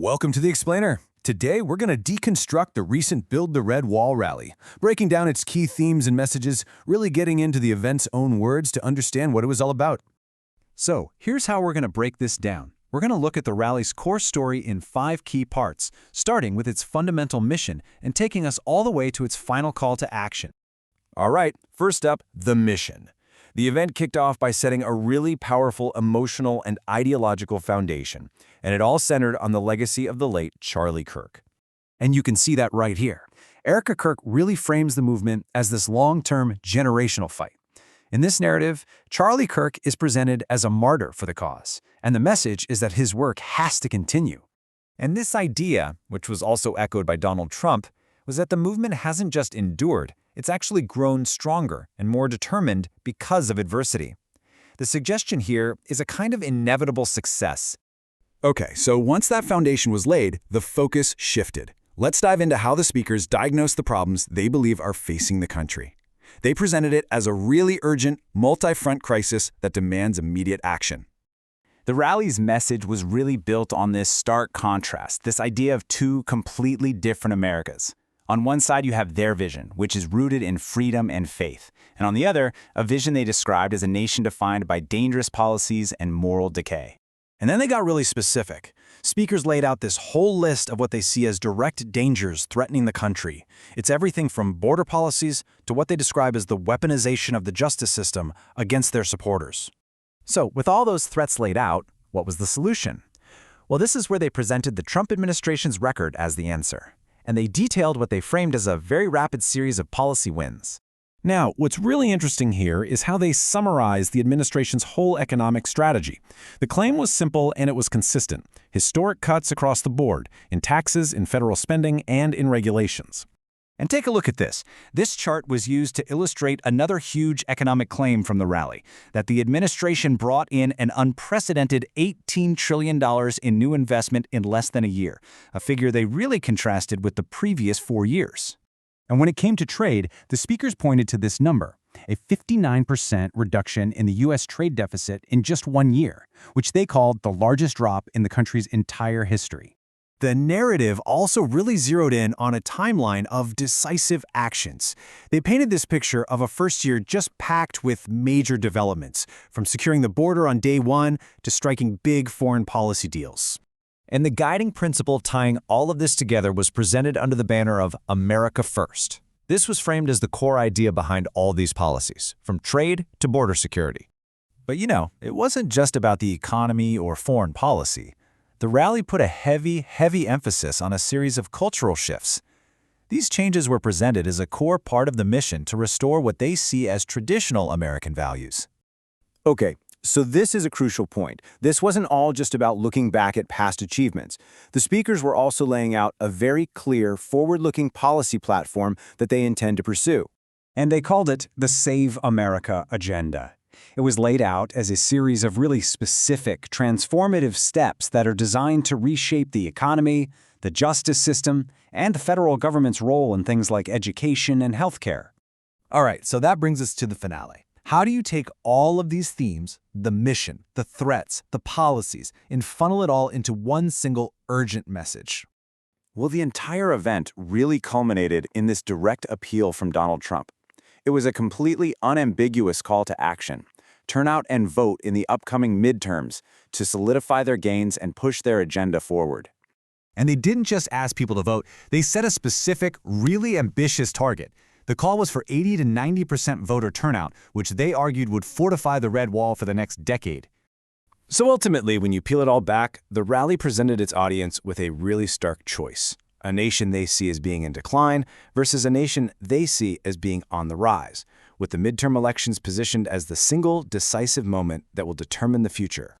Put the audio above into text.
Welcome to the Explainer. Today, we're going to deconstruct the recent Build the Red Wall rally, breaking down its key themes and messages, really getting into the event's own words to understand what it was all about. So, here's how we're going to break this down. We're going to look at the rally's core story in 5 key parts, starting with its fundamental mission and taking us all the way to its final call to action. All right, first up, the mission. The event kicked off by setting a really powerful emotional and ideological foundation, and it all centered on the legacy of the late Charlie Kirk. And you can see that right here. Erika Kirk really frames the movement as this long-term generational fight. In this narrative, Charlie Kirk is presented as a martyr for the cause, and the message is that his work has to continue. And this idea, which was also echoed by Donald Trump, was that the movement hasn't just endured, it's actually grown stronger and more determined because of adversity. The suggestion here is a kind of inevitable success. Okay, so once that foundation was laid, the focus shifted. Let's dive into how the speakers diagnosed the problems they believe are facing the country. They presented it as a really urgent, multi-front crisis that demands immediate action. The rally's message was really built on this stark contrast, this idea of two completely different Americas. On one side, you have their vision, which is rooted in freedom and faith, and on the other, a vision they described as a nation defined by dangerous policies and moral decay. And then they got really specific. Speakers laid out this whole list of what they see as direct dangers threatening the country. It's everything from border policies to what they describe as the weaponization of the justice system against their supporters. So, with all those threats laid out, what was the solution? Well, this is where they presented the Trump administration's record as the answer. And they detailed what they framed as a very rapid series of policy wins. Now, what's really interesting here is how they summarized the administration's whole economic strategy. The claim was simple and it was consistent. Historic cuts across the board, in taxes, in federal spending, and in regulations. And take a look at this. This chart was used to illustrate another huge economic claim from the rally, that the administration brought in an unprecedented $18 trillion in new investment in less than a year, a figure they really contrasted with the previous 4 years. And when it came to trade, the speakers pointed to this number, a 59% reduction in the U.S. trade deficit in just 1 year, which they called the largest drop in the country's entire history. The narrative also really zeroed in on a timeline of decisive actions. They painted this picture of a first year just packed with major developments, from securing the border on day one to striking big foreign policy deals. And the guiding principle tying all of this together was presented under the banner of America First. This was framed as the core idea behind all these policies, from trade to border security. But it wasn't just about the economy or foreign policy. The rally put a heavy emphasis on a series of cultural shifts. These changes were presented as a core part of the mission to restore what they see as traditional American values. Okay, so this is a crucial point. This wasn't all just about looking back at past achievements. The speakers were also laying out a very clear, forward-looking policy platform that they intend to pursue. And they called it the Save America Agenda. It was laid out as a series of really specific, transformative steps that are designed to reshape the economy, the justice system, and the federal government's role in things like education and healthcare. All right, so that brings us to the finale. How do you take all of these themes, the mission, the threats, the policies, and funnel it all into one single urgent message? Well, the entire event really culminated in this direct appeal from Donald Trump. It was a completely unambiguous call to action. Turn out and vote in the upcoming midterms to solidify their gains and push their agenda forward. And they didn't just ask people to vote, they set a specific, really ambitious target. The call was for 80 to 90% voter turnout, which they argued would fortify the Red Wall for the next decade. So ultimately, when you peel it all back, the rally presented its audience with a really stark choice. A nation they see as being in decline versus a nation they see as being on the rise, with the midterm elections positioned as the single decisive moment that will determine the future.